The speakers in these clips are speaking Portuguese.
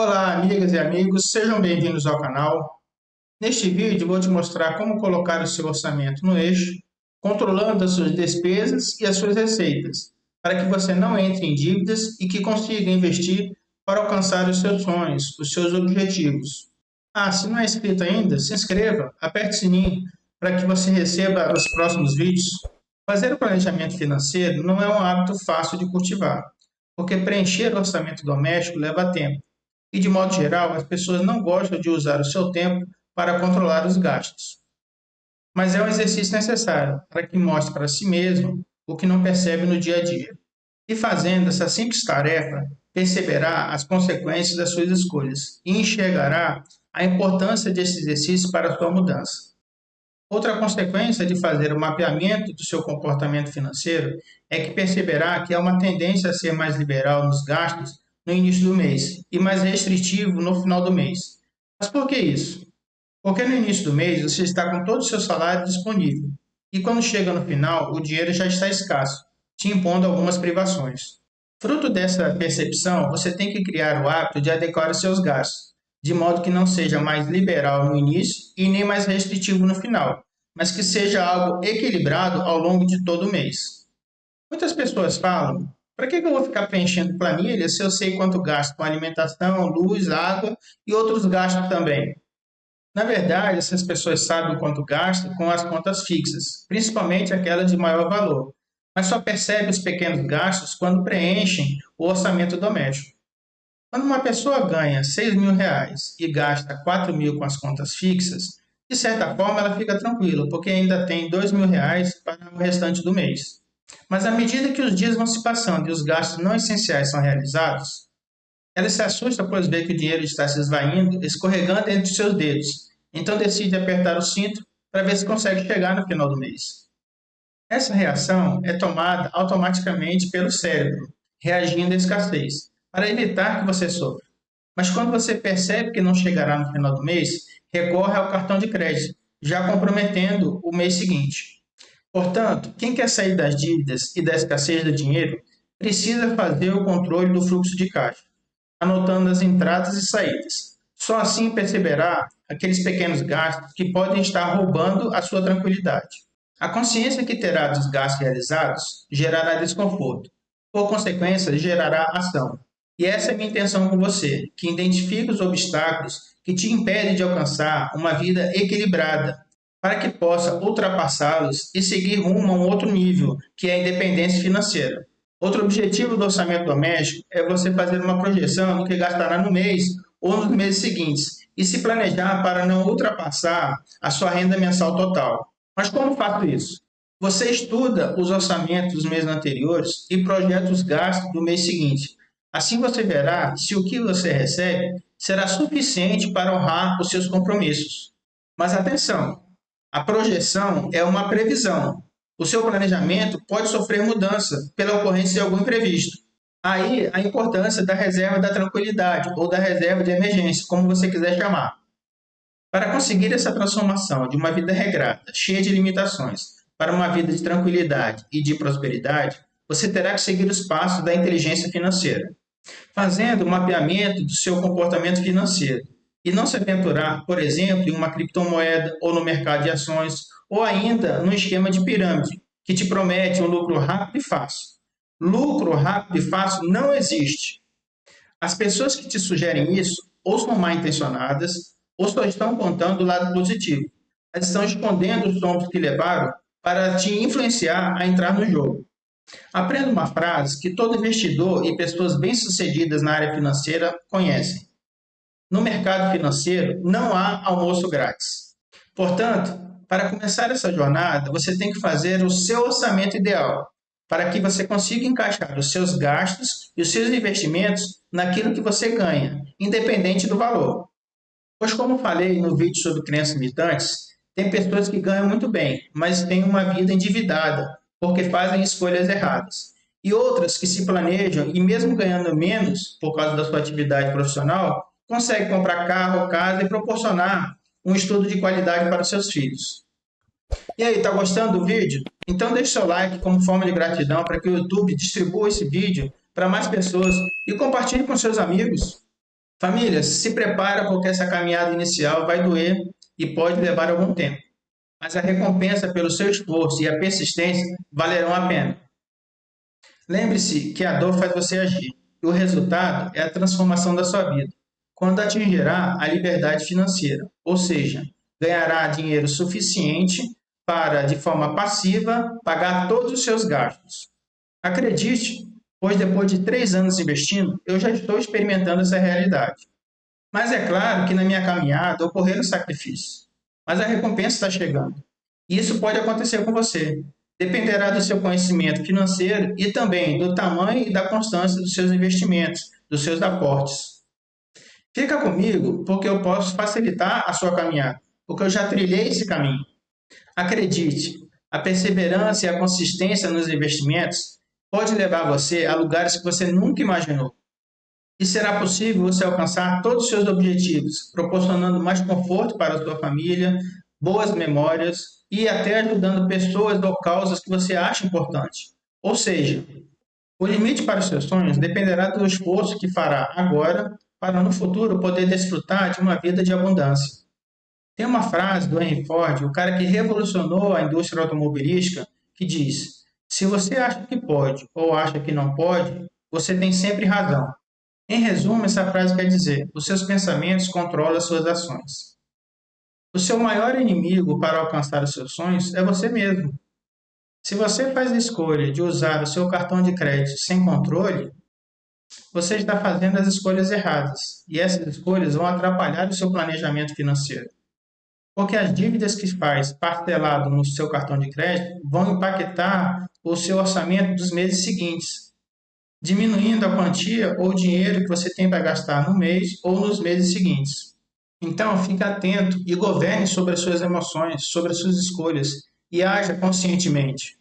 Olá, amigas e amigos, sejam bem-vindos ao canal. Neste vídeo, vou te mostrar como colocar o seu orçamento no eixo, controlando as suas despesas e as suas receitas, para que você não entre em dívidas e que consiga investir para alcançar os seus sonhos, os seus objetivos. Se não é inscrito ainda, se inscreva, aperte o sininho para que você receba os próximos vídeos. Fazer o planejamento financeiro não é um hábito fácil de cultivar, porque preencher o orçamento doméstico leva tempo. E, de modo geral, as pessoas não gostam de usar o seu tempo para controlar os gastos. Mas é um exercício necessário para que mostre para si mesmo o que não percebe no dia a dia. E fazendo essa simples tarefa, perceberá as consequências das suas escolhas e enxergará a importância desse exercício para a sua mudança. Outra consequência de fazer o mapeamento do seu comportamento financeiro é que perceberá que há uma tendência a ser mais liberal nos gastos no início do mês e mais restritivo no final do mês. Mas por que isso? Porque no início do mês você está com todo o seu salário disponível e quando chega no final o dinheiro já está escasso, te impondo algumas privações. Fruto dessa percepção, você tem que criar o hábito de adequar os seus gastos, de modo que não seja mais liberal no início e nem mais restritivo no final, mas que seja algo equilibrado ao longo de todo o mês. Muitas pessoas falam: para que eu vou ficar preenchendo planilha se eu sei quanto gasto com alimentação, luz, água e outros gastos também? Na verdade, essas pessoas sabem quanto gastam com as contas fixas, principalmente aquelas de maior valor, mas só percebem os pequenos gastos quando preenchem o orçamento doméstico. Quando uma pessoa ganha R$ 6.000 e gasta 4.000 com as contas fixas, de certa forma ela fica tranquila, porque ainda tem R$ 2.000 para o restante do mês. Mas à medida que os dias vão se passando e os gastos não essenciais são realizados, ela se assusta pois vê que o dinheiro está se esvaindo, escorregando entre os seus dedos. Então decide apertar o cinto para ver se consegue chegar no final do mês. Essa reação é tomada automaticamente pelo cérebro, reagindo à escassez, para evitar que você sofra. Mas quando você percebe que não chegará no final do mês, recorre ao cartão de crédito, já comprometendo o mês seguinte. Portanto, quem quer sair das dívidas e da escassez do dinheiro precisa fazer o controle do fluxo de caixa, anotando as entradas e saídas. Só assim perceberá aqueles pequenos gastos que podem estar roubando a sua tranquilidade. A consciência que terá dos gastos realizados gerará desconforto. Por consequência, gerará ação. E essa é a minha intenção com você, que identifique os obstáculos que te impedem de alcançar uma vida equilibrada, para que possa ultrapassá-los e seguir rumo a um outro nível, que é a independência financeira. Outro objetivo do orçamento doméstico é você fazer uma projeção do que gastará no mês ou nos meses seguintes e se planejar para não ultrapassar a sua renda mensal total. Mas como faço isso? Você estuda os orçamentos dos meses anteriores e projeta os gastos do mês seguinte. Assim você verá se o que você recebe será suficiente para honrar os seus compromissos. Mas atenção, a projeção é uma previsão. O seu planejamento pode sofrer mudança pela ocorrência de algum imprevisto. Aí a importância da reserva da tranquilidade ou da reserva de emergência, como você quiser chamar. Para conseguir essa transformação de uma vida regrada, cheia de limitações, para uma vida de tranquilidade e de prosperidade, você terá que seguir os passos da inteligência financeira, fazendo um mapeamento do seu comportamento financeiro e não se aventurar, por exemplo, em uma criptomoeda ou no mercado de ações ou ainda no esquema de pirâmide, que te promete um lucro rápido e fácil. Lucro rápido e fácil não existe. As pessoas que te sugerem isso ou são mal intencionadas ou só estão contando o lado positivo. Elas estão escondendo os tombos que levaram para te influenciar a entrar no jogo. Aprenda uma frase que todo investidor e pessoas bem-sucedidas na área financeira conhecem. No mercado financeiro, não há almoço grátis. Portanto, para começar essa jornada, você tem que fazer o seu orçamento ideal, para que você consiga encaixar os seus gastos e os seus investimentos naquilo que você ganha, independente do valor. Pois, como falei no vídeo sobre crenças limitantes, tem pessoas que ganham muito bem, mas têm uma vida endividada, porque fazem escolhas erradas. E outras que se planejam e mesmo ganhando menos, por causa da sua atividade profissional, conseguem comprar carro, casa e proporcionar um estudo de qualidade para os seus filhos. E aí, tá gostando do vídeo? Então deixe seu like como forma de gratidão para que o YouTube distribua esse vídeo para mais pessoas e compartilhe com seus amigos. Família, se prepara porque essa caminhada inicial vai doer e pode levar algum tempo, mas a recompensa pelo seu esforço e a persistência valerão a pena. Lembre-se que a dor faz você agir, e o resultado é a transformação da sua vida, quando atingirá a liberdade financeira, ou seja, ganhará dinheiro suficiente para, de forma passiva, pagar todos os seus gastos. Acredite, pois depois de 3 anos investindo, eu já estou experimentando essa realidade. Mas é claro que na minha caminhada ocorreram sacrifícios, mas a recompensa está chegando. E isso pode acontecer com você. Dependerá do seu conhecimento financeiro e também do tamanho e da constância dos seus investimentos, dos seus aportes. Fica comigo porque eu posso facilitar a sua caminhada, porque eu já trilhei esse caminho. Acredite, a perseverança e a consistência nos investimentos pode levar você a lugares que você nunca imaginou. E será possível você alcançar todos os seus objetivos, proporcionando mais conforto para a sua família, boas memórias e até ajudando pessoas ou causas que você acha importante. Ou seja, o limite para os seus sonhos dependerá do esforço que fará agora para no futuro poder desfrutar de uma vida de abundância. Tem uma frase do Henry Ford, o cara que revolucionou a indústria automobilística, que diz: se você acha que pode ou acha que não pode, você tem sempre razão. Em resumo, essa frase quer dizer: os seus pensamentos controlam as suas ações. O seu maior inimigo para alcançar os seus sonhos é você mesmo. Se você faz a escolha de usar o seu cartão de crédito sem controle, você está fazendo as escolhas erradas, e essas escolhas vão atrapalhar o seu planejamento financeiro. Porque as dívidas que faz parcelado no seu cartão de crédito vão impactar o seu orçamento dos meses seguintes, diminuindo a quantia ou dinheiro que você tem para gastar no mês ou nos meses seguintes. Então, fique atento e governe sobre as suas emoções, sobre as suas escolhas e haja conscientemente.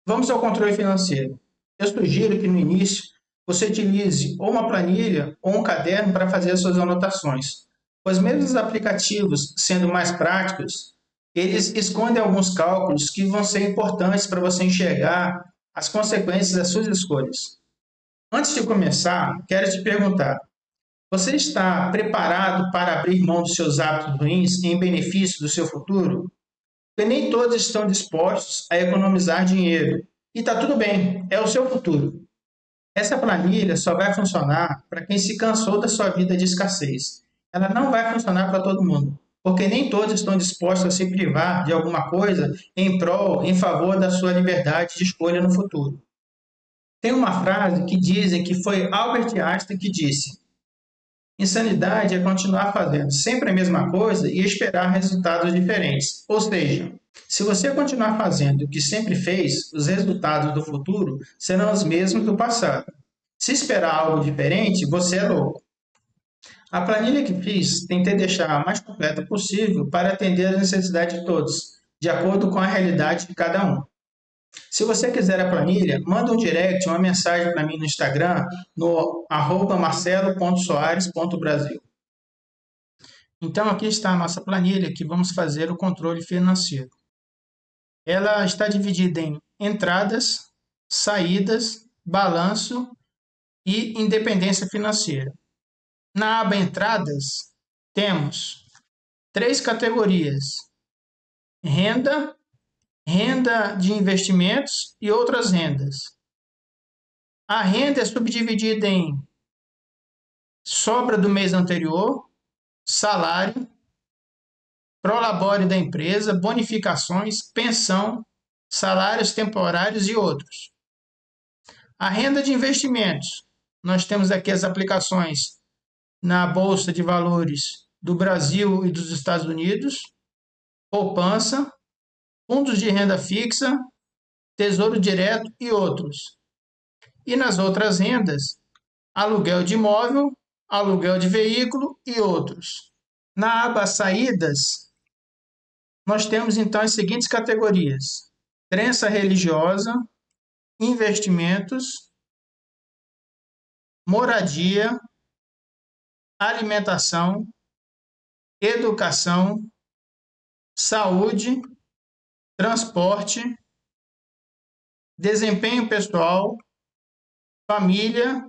Vamos ao controle financeiro. Eu sugiro que no início você utilize ou uma planilha ou um caderno para fazer as suas anotações, pois mesmo os aplicativos sendo mais práticos, eles escondem alguns cálculos que vão ser importantes para você enxergar as consequências das suas escolhas. Antes de começar, quero te perguntar: você está preparado para abrir mão dos seus hábitos ruins em benefício do seu futuro? Porque nem todos estão dispostos a economizar dinheiro. E está tudo bem, é o seu futuro. Essa planilha só vai funcionar para quem se cansou da sua vida de escassez. Ela não vai funcionar para todo mundo, porque nem todos estão dispostos a se privar de alguma coisa em prol, em favor da sua liberdade de escolha no futuro. Tem uma frase que dizem que foi Albert Einstein que disse: insanidade é continuar fazendo sempre a mesma coisa e esperar resultados diferentes. Ou seja, se você continuar fazendo o que sempre fez, os resultados do futuro serão os mesmos do passado. Se esperar algo diferente, você é louco. A planilha que fiz tentei deixar a mais completa possível para atender às necessidades de todos, de acordo com a realidade de cada um. Se você quiser a planilha, manda um direct, uma mensagem para mim no Instagram, no @marcelo.soares.brasil. Então, aqui está a nossa planilha que vamos fazer o controle financeiro. Ela está dividida em entradas, saídas, balanço e independência financeira. Na aba Entradas, temos 3 categorias: renda, renda de investimentos e outras rendas. A renda é subdividida em sobra do mês anterior, salário, prolabore da empresa, bonificações, pensão, salários temporários e outros. A renda de investimentos, nós temos aqui as aplicações na Bolsa de Valores do Brasil e dos Estados Unidos, poupança, fundos de renda fixa, tesouro direto e outros. E nas outras rendas, aluguel de imóvel, aluguel de veículo e outros. Na aba Saídas, nós temos então as seguintes categorias: crença religiosa, investimentos, moradia, alimentação, educação, saúde, transporte, desempenho pessoal, família,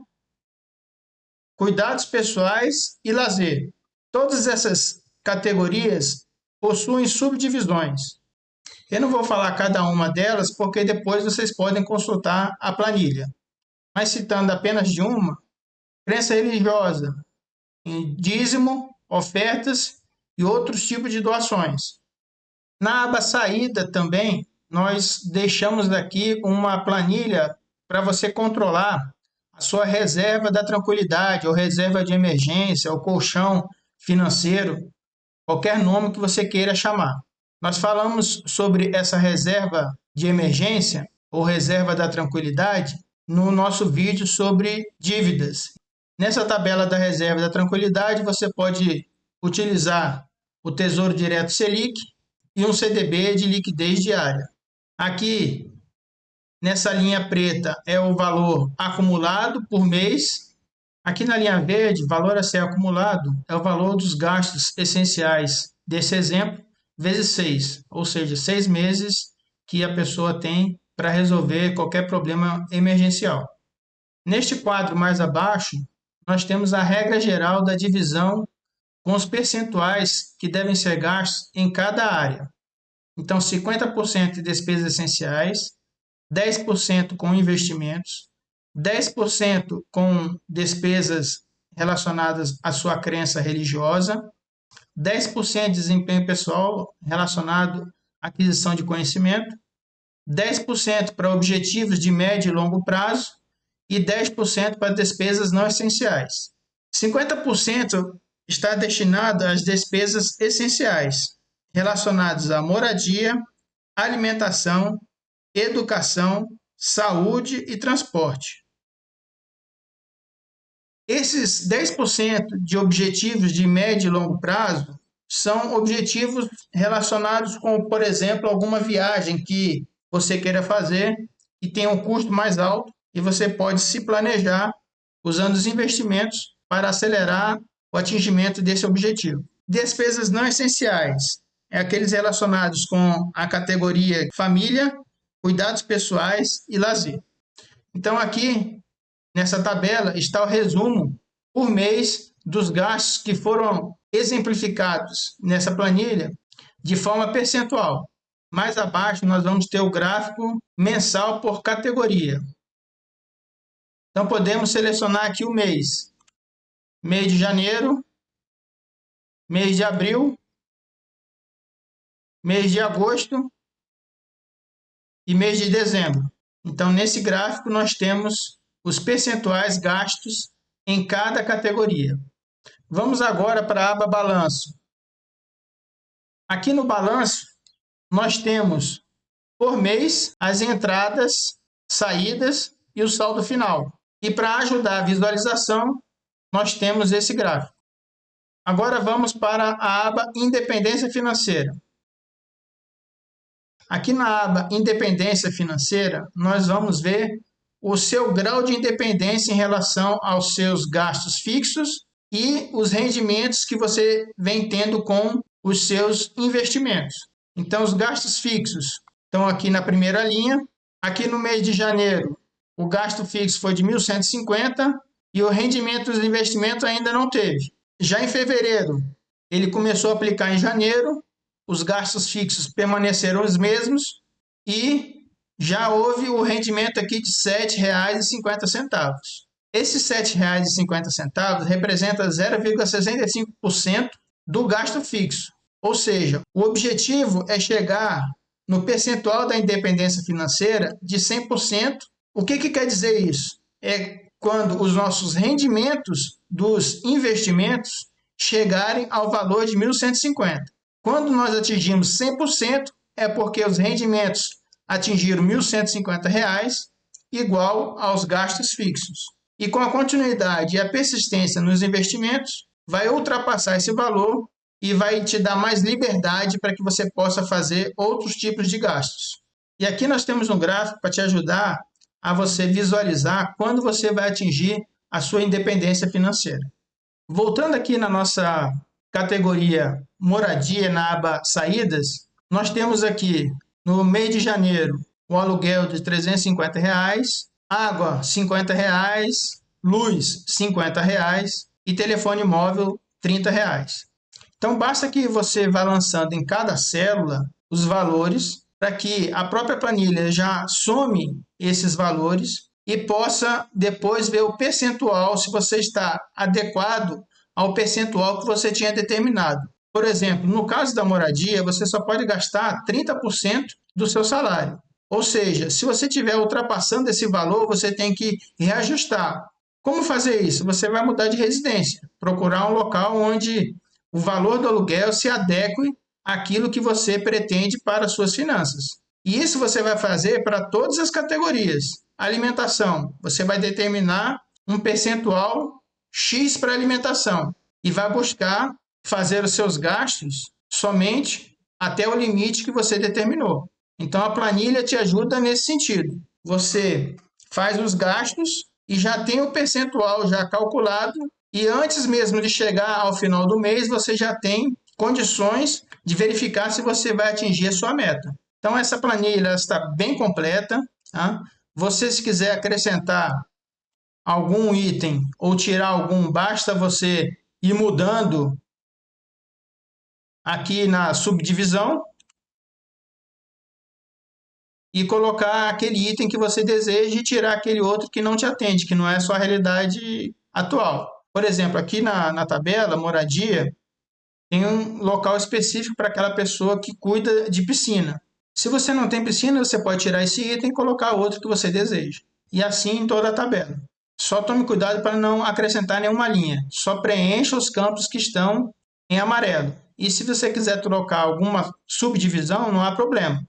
cuidados pessoais e lazer. Todas essas categorias possuem subdivisões. Eu não vou falar cada uma delas porque depois vocês podem consultar a planilha. Mas citando apenas de uma, crença religiosa, dízimo, ofertas e outros tipos de doações. Na aba saída também, nós deixamos aqui uma planilha para você controlar a sua reserva da tranquilidade, ou reserva de emergência, ou colchão financeiro, qualquer nome que você queira chamar. Nós falamos sobre essa reserva de emergência, ou reserva da tranquilidade, no nosso vídeo sobre dívidas. Nessa tabela da reserva da tranquilidade, você pode utilizar o Tesouro Direto Selic e um CDB de liquidez diária. Aqui, nessa linha preta, é o valor acumulado por mês. Aqui na linha verde, valor a ser acumulado é o valor dos gastos essenciais desse exemplo, vezes 6, ou seja, 6 meses que a pessoa tem para resolver qualquer problema emergencial. Neste quadro mais abaixo, nós temos a regra geral da divisão com os percentuais que devem ser gastos em cada área. Então, 50% de despesas essenciais, 10% com investimentos, 10% com despesas relacionadas à sua crença religiosa, 10% de desempenho pessoal relacionado à aquisição de conhecimento, 10% para objetivos de médio e longo prazo e 10% para despesas não essenciais. 50% está destinado às despesas essenciais, relacionadas à moradia, alimentação, educação, saúde e transporte. Esses 10% de objetivos de médio e longo prazo são objetivos relacionados com, por exemplo, alguma viagem que você queira fazer e tem um custo mais alto e você pode se planejar usando os investimentos para acelerar o atingimento desse objetivo. Despesas não essenciais é aqueles relacionados com a categoria família, cuidados pessoais e lazer. Então aqui nessa tabela está o resumo por mês dos gastos que foram exemplificados nessa planilha de forma percentual. Mais abaixo nós vamos ter o gráfico mensal por categoria. Então podemos selecionar aqui o mês. Mês de janeiro, mês de abril, mês de agosto e mês de dezembro. Então nesse gráfico nós temos os percentuais gastos em cada categoria. Vamos agora para a aba balanço. Aqui no balanço nós temos por mês as entradas, saídas e o saldo final. E para ajudar a visualização, nós temos esse gráfico. Agora vamos para a aba Independência Financeira. Aqui na aba Independência Financeira, nós vamos ver o seu grau de independência em relação aos seus gastos fixos e os rendimentos que você vem tendo com os seus investimentos. Então, os gastos fixos estão aqui na primeira linha. Aqui no mês de janeiro, o gasto fixo foi de 1.150 e o rendimento dos investimentos ainda não teve. Já em fevereiro, ele começou a aplicar em janeiro, os gastos fixos permaneceram os mesmos e já houve o rendimento aqui de R$ 7,50. Esses R$ 7,50 representa 0,65% do gasto fixo. Ou seja, o objetivo é chegar no percentual da independência financeira de 100%. O que quer dizer isso? É quando os nossos rendimentos dos investimentos chegarem ao valor de 1.150. Quando nós atingimos 100%, é porque os rendimentos atingiram R$ 1.150, igual aos gastos fixos. E com a continuidade e a persistência nos investimentos, vai ultrapassar esse valor e vai te dar mais liberdade para que você possa fazer outros tipos de gastos. E aqui nós temos um gráfico para te ajudar a você visualizar quando você vai atingir a sua independência financeira. Voltando aqui na nossa categoria moradia, na aba saídas, nós temos aqui no mês de janeiro o aluguel de R$ 350, água R$ 50, luz R$ 50 e telefone móvel R$ 30. Então basta que você vá lançando em cada célula os valores para que a própria planilha já some esses valores e possa depois ver o percentual, se você está adequado ao percentual que você tinha determinado. Por exemplo, no caso da moradia, você só pode gastar 30% do seu salário. Ou seja, se você estiver ultrapassando esse valor, você tem que reajustar. Como fazer isso? Você vai mudar de residência, procurar um local onde o valor do aluguel se adeque àquilo que você pretende para as suas finanças. E isso você vai fazer para todas as categorias. Alimentação, você vai determinar um percentual X para alimentação e vai buscar fazer os seus gastos somente até o limite que você determinou. Então a planilha te ajuda nesse sentido. Você faz os gastos e já tem o percentual já calculado e antes mesmo de chegar ao final do mês, você já tem condições de verificar se você vai atingir a sua meta. Então essa planilha está bem completa. Tá? Você, se quiser acrescentar algum item ou tirar algum, basta você ir mudando aqui na subdivisão e colocar aquele item que você deseja e tirar aquele outro que não te atende, que não é a sua realidade atual. Por exemplo, aqui na tabela, moradia, tem um local específico para aquela pessoa que cuida de piscina. Se você não tem piscina, você pode tirar esse item e colocar outro que você deseja. E assim em toda a tabela. Só tome cuidado para não acrescentar nenhuma linha. Só preencha os campos que estão em amarelo. E se você quiser trocar alguma subdivisão, não há problema.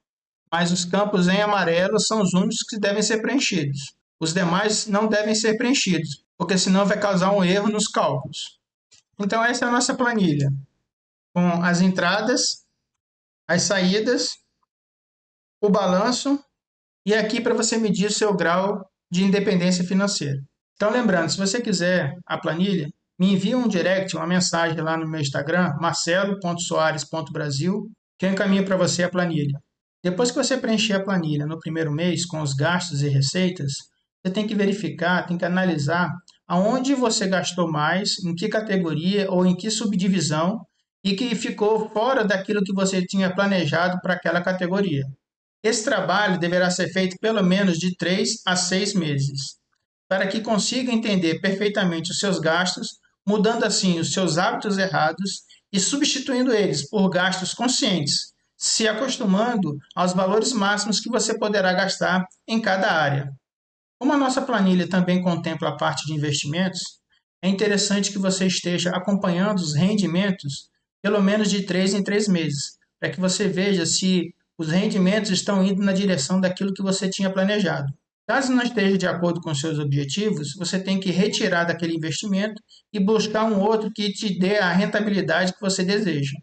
Mas os campos em amarelo são os únicos que devem ser preenchidos. Os demais não devem ser preenchidos, porque senão vai causar um erro nos cálculos. Então essa é a nossa planilha, com as entradas, as saídas, o balanço e aqui para você medir o seu grau de independência financeira. Então lembrando, se você quiser a planilha, me envia um direct, uma mensagem lá no meu Instagram, marcelo.soares.brasil, que eu encaminho para você a planilha. Depois que você preencher a planilha no primeiro mês com os gastos e receitas, você tem que verificar, tem que analisar aonde você gastou mais, em que categoria ou em que subdivisão e que ficou fora daquilo que você tinha planejado para aquela categoria. Esse trabalho deverá ser feito pelo menos de 3 a 6 meses, para que consiga entender perfeitamente os seus gastos, mudando assim os seus hábitos errados e substituindo eles por gastos conscientes, se acostumando aos valores máximos que você poderá gastar em cada área. Como a nossa planilha também contempla a parte de investimentos, é interessante que você esteja acompanhando os rendimentos pelo menos de 3 em 3 meses, para que você veja se os rendimentos estão indo na direção daquilo que você tinha planejado. Caso não esteja de acordo com seus objetivos, você tem que retirar daquele investimento e buscar um outro que te dê a rentabilidade que você deseja.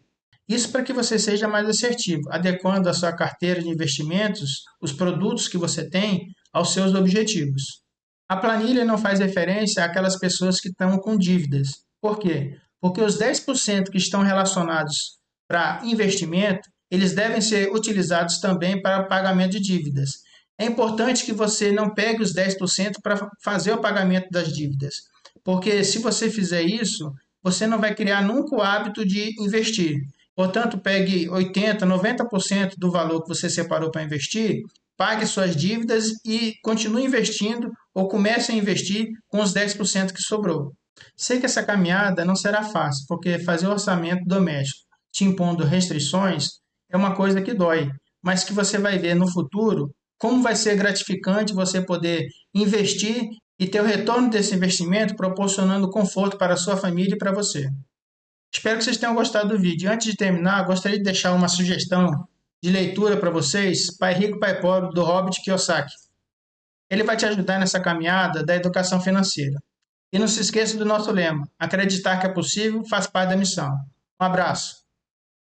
Isso para que você seja mais assertivo, adequando a sua carteira de investimentos, os produtos que você tem, aos seus objetivos. A planilha não faz referência àquelas pessoas que estão com dívidas. Por quê? Porque os 10% que estão relacionados para investimento, eles devem ser utilizados também para pagamento de dívidas. É importante que você não pegue os 10% para fazer o pagamento das dívidas, porque se você fizer isso, você não vai criar nunca o hábito de investir. Portanto, pegue 80%, 90% do valor que você separou para investir, pague suas dívidas e continue investindo ou comece a investir com os 10% que sobrou. Sei que essa caminhada não será fácil, porque fazer orçamento doméstico te impondo restrições é uma coisa que dói, mas que você vai ver no futuro como vai ser gratificante você poder investir e ter o retorno desse investimento proporcionando conforto para a sua família e para você. Espero que vocês tenham gostado do vídeo. Antes de terminar, gostaria de deixar uma sugestão de leitura para vocês, Pai Rico, Pai Pobre, do Robert Kiyosaki. Ele vai te ajudar nessa caminhada da educação financeira. E não se esqueça do nosso lema: acreditar que é possível faz parte da missão. Um abraço.